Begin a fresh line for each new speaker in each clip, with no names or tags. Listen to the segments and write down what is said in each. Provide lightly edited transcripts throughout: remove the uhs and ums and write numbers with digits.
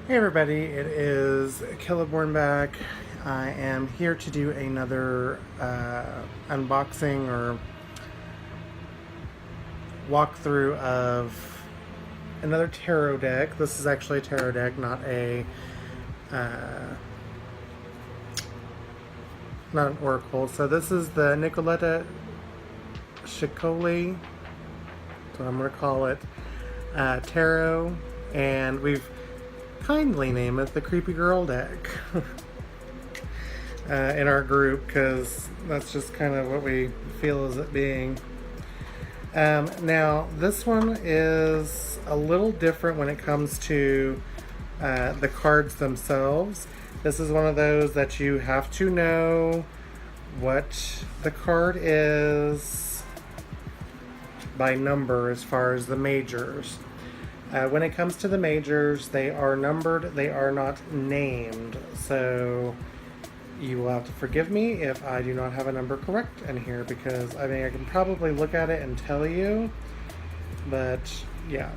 Hey everybody, it is Killaborn back. I am here to do another unboxing or walkthrough of another tarot deck. This is actually a tarot deck, uh, not an oracle. So this is the Nicoletta Ceccoli, that's what I'm going to call it, tarot, and we've kindly named it the Creepy Girl deck in our group because that's just kind of what we feel as it being. Now, this one is a little different when it comes to the cards themselves. This is one of those that you have to know what the card is by number as far as the majors. When it comes to the majors, they are numbered, they are not named. So you will have to forgive me if I do not have a number correct in here, because I mean, I can probably look at it and tell you, but yeah,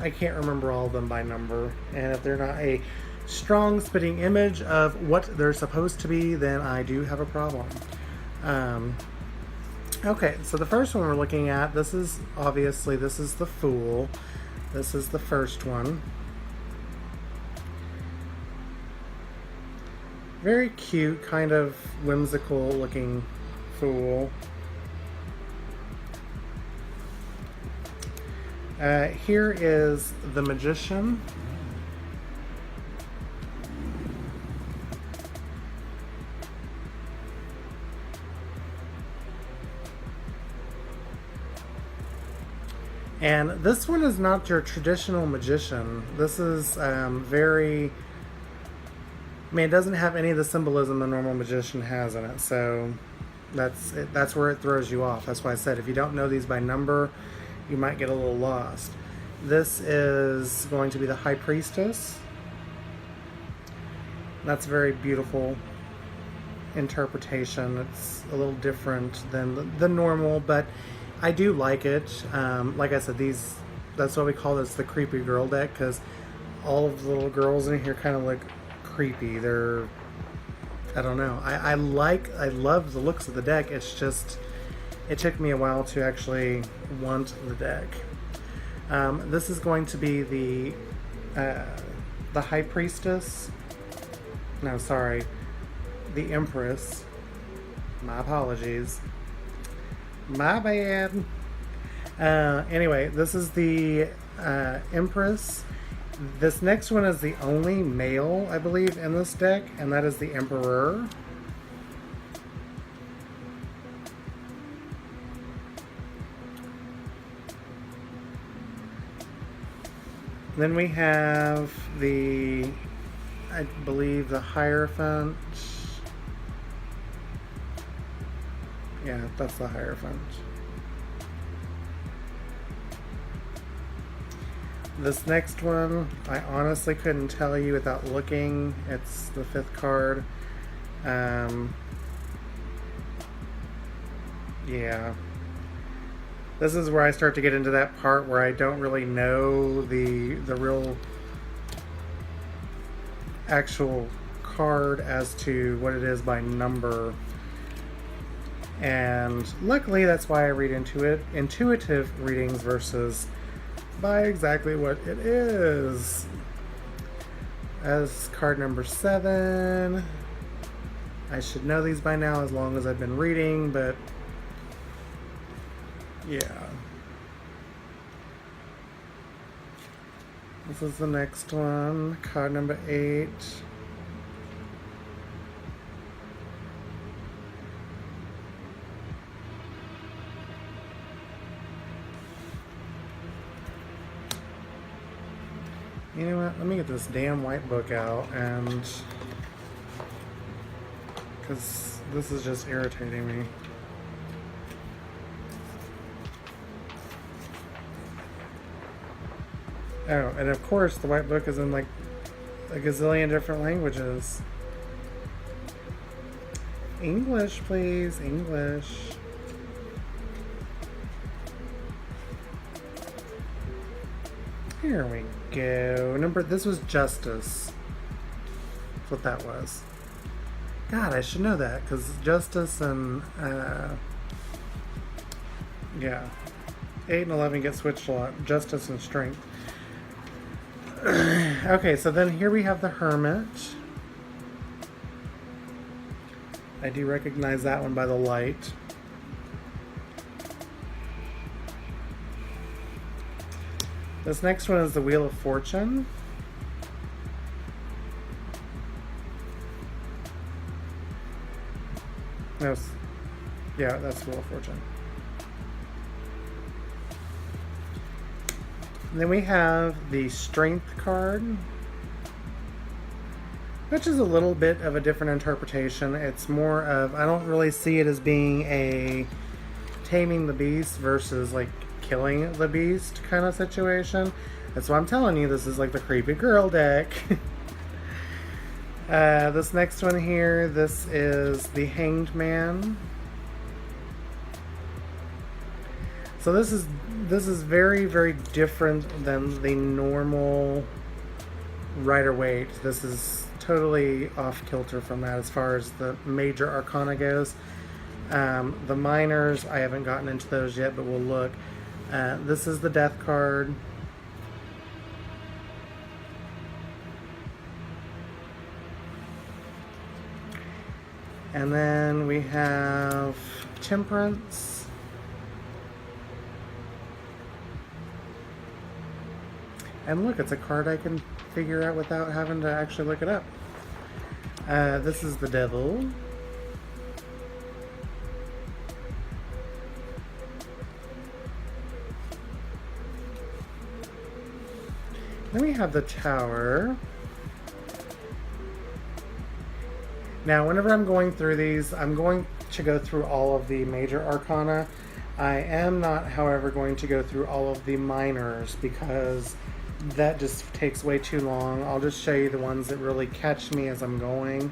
I can't remember all of them by number. And if they're not a strong spitting image of what they're supposed to be, then I do have a problem. Okay, so the first one we're looking at, this is the Fool. This is the first one. Very cute, kind of whimsical looking Fool. Here is the Magician. And this one is not your traditional magician. This is very... I mean, it doesn't have any of the symbolism a normal magician has in it, so that's where it throws you off. That's why I said if you don't know these by number, you might get a little lost. This is going to be the High Priestess. That's a very beautiful interpretation. It's a little different than the normal, but I do like it. Like I said, that's why we call this the Creepy Girl deck, because all of the little girls in here kind of look creepy. They're, I don't know. I love the looks of the deck. It's just, it took me a while to actually want the deck. This is going to be the High Priestess. No, sorry. The Empress. My apologies. My bad. Anyway, this is the Empress. This next one is the only male, I believe, in this deck, and that is the Emperor. Then we have I believe, the Hierophant. Yeah, that's the Hierophant. This next one, I honestly couldn't tell you without looking. It's the 5th card. Yeah. This is where I start to get into that part where I don't really know the real actual card as to what it is by number. And luckily, that's why I read into it. Intuitive readings versus by exactly what it is. As card number 7. I should know these by now as long as I've been reading, but yeah. This is the next one. Card number 8. You know what? Let me get this damn white book out, and because this is just irritating me. Oh, and of course the white book is in like a gazillion different languages. English, please, English. Here we go. This was Justice. That's what that was. God, I should know that, because Justice and, yeah. 8 and 11 get switched a lot. Justice and Strength. Okay, so then here we have the Hermit. I do recognize that one by the light. This next one is the Wheel of Fortune. No, yeah, that's Wheel of Fortune. And then we have the Strength card, which is a little bit of a different interpretation. It's more of, I don't really see it as being a taming the beast versus like killing the beast kind of situation. That's why I'm telling you, this is like the creepy girl deck. This next one here, this is the Hanged Man. So this is very, very different than the normal Rider-Waite. This is totally off kilter from that as far as the major arcana goes. The minors, I haven't gotten into those yet, but we'll look. This is the Death card. And then we have Temperance. And look, it's a card I can figure out without having to actually look it up. This is the Devil. Then we have the Tower. Now, whenever I'm going through these, I'm going to go through all of the major arcana. I am not, however, going to go through all of the minors because that just takes way too long. I'll just show you the ones that really catch me as I'm going.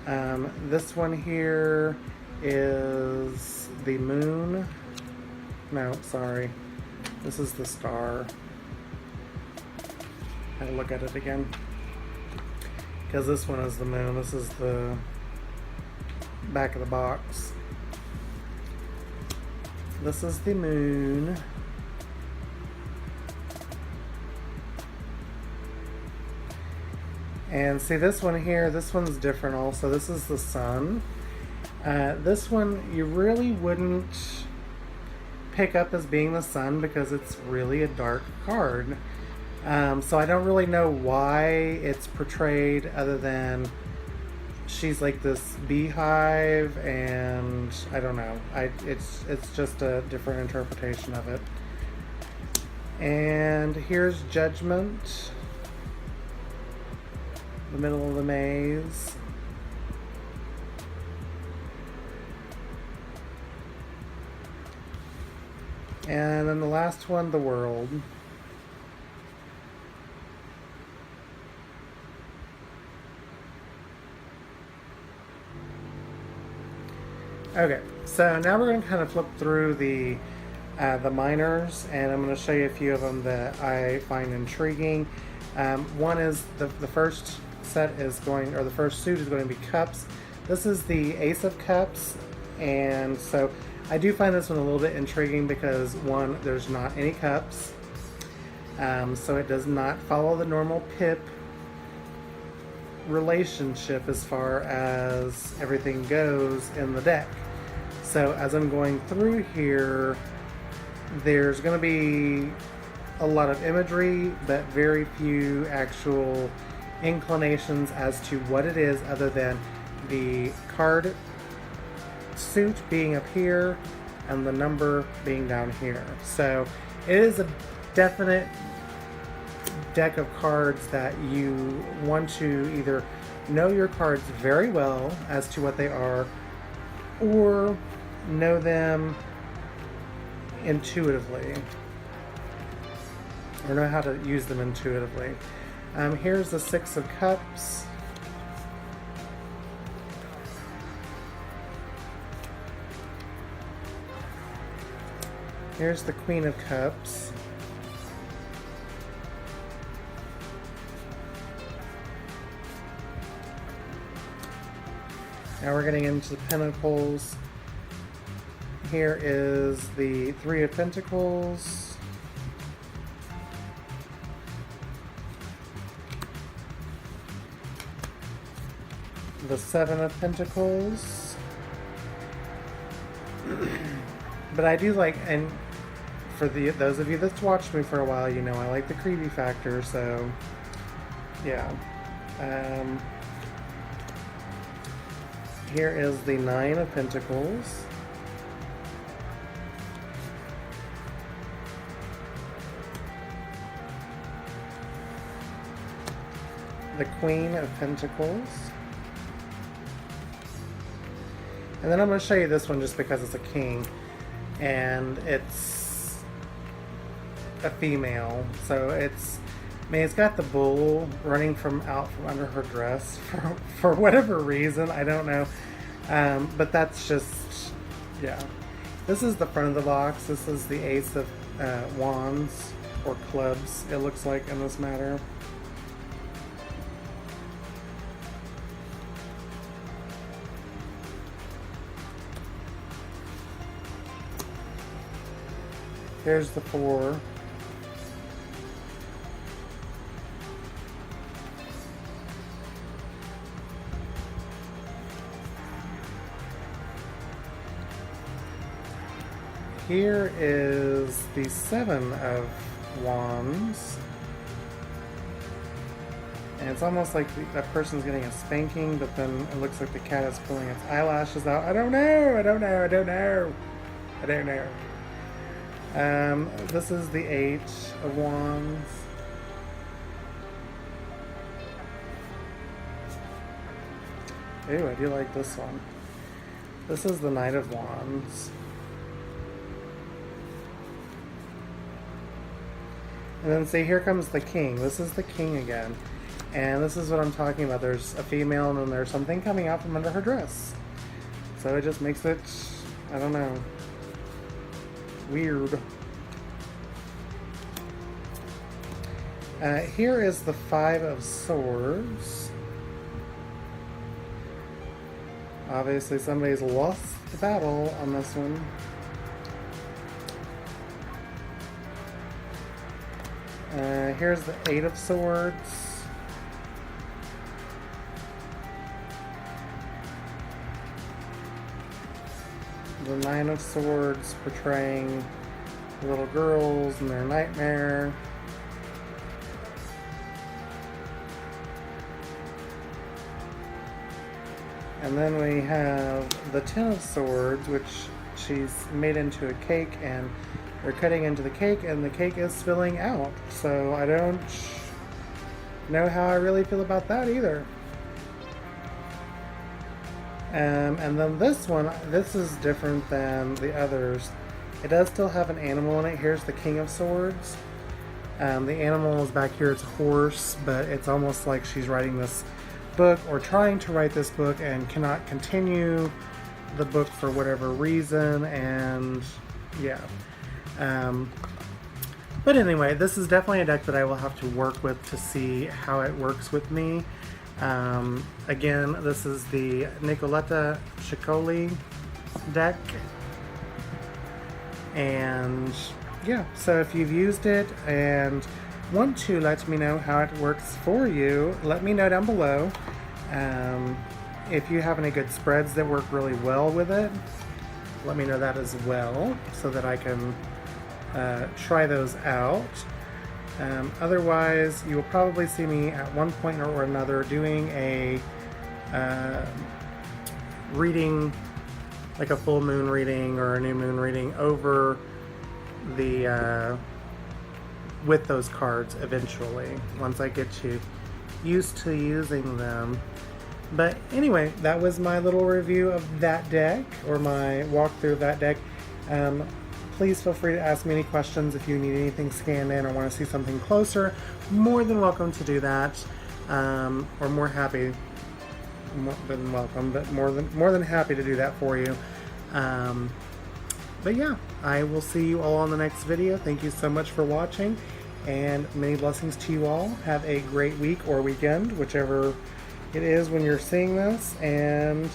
This one here is the Moon. No, sorry. This is the Star. I'll look at it again. Because this one is the Moon. This is the back of the box. This is the Moon. And see this one here, this one's different also. This is the Sun. This one you really wouldn't pick up as being the Sun because it's really a dark card. So I don't really know why it's portrayed other than she's like this beehive, and I don't know. It's just a different interpretation of it. And here's Judgment, the middle of the maze. And then the last one, the World. Okay, so now we're going to kind of flip through the minors, and I'm going to show you a few of them that I find intriguing. One is the first set is going, or the first suit is going to be Cups. This is the Ace of Cups, and so I do find this one a little bit intriguing because one, there's not any cups, so it does not follow the normal pip relationship as far as everything goes in the deck. So as I'm going through here, there's going to be a lot of imagery, but very few actual inclinations as to what it is other than the card suit being up here and the number being down here. So it is a definite deck of cards that you want to either know your cards very well as to what they are, or know them intuitively, or know how to use them intuitively. Here's the Six of Cups. Here's the Queen of Cups. Now we're getting into the Pentacles. Here is the Three of Pentacles. The Seven of Pentacles. But I do like, and for those of you that's watched me for a while, you know I like the creepy factor, so yeah. Here is the Nine of Pentacles. The Queen of Pentacles. And then I'm going to show you this one just because it's a king. And it's a female. So it's, I mean, it's got the bull running out from under her dress for whatever reason. I don't know. But that's just, yeah. This is the front of the box. This is the Ace of Wands or clubs, it looks like in this matter. Here's the Four. Here is the Seven of Wands. And it's almost like that person's getting a spanking, but then it looks like the cat is pulling its eyelashes out. I don't know. This is the Eight of Wands. Ooh, I do like this one. This is the Knight of Wands. And then see, here comes the King. This is the King again. And this is what I'm talking about. There's a female and then there's something coming out from under her dress. So it just makes it, I don't know, weird. Here is the Five of Swords. Obviously somebody's lost the battle on this one. Here's the Eight of Swords. The Nine of Swords portraying little girls and their nightmare. And then we have the Ten of Swords, which she's made into a cake, and they're cutting into the cake, and the cake is spilling out. So I don't know how I really feel about that either. And then this one, this is different than the others. It does still have an animal in it. Here's the King of Swords. The animal is back here. It's a horse, but it's almost like she's writing this book or trying to write this book and cannot continue the book for whatever reason. And yeah. But anyway, this is definitely a deck that I will have to work with to see how it works with me. Again, this is the Nicoletta Ceccoli deck. And yeah, so if you've used it and want to let me know how it works for you, let me know down below. If you have any good spreads that work really well with it, let me know that as well so that I can try those out. Otherwise, you will probably see me at one point or another doing a reading, like a full moon reading or a new moon reading over the with those cards eventually, once I get used to using them. But anyway, that was my little review of that deck, or my walkthrough of that deck. Please feel free to ask me any questions if you need anything scanned in or want to see something closer. More than welcome to do that, or more happy than welcome, but more than happy to do that for you. But yeah, I will see you all on the next video. Thank you so much for watching, and many blessings to you all. Have a great week or weekend, whichever it is when you're seeing this, and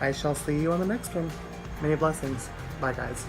I shall see you on the next one. Many blessings. Bye, guys.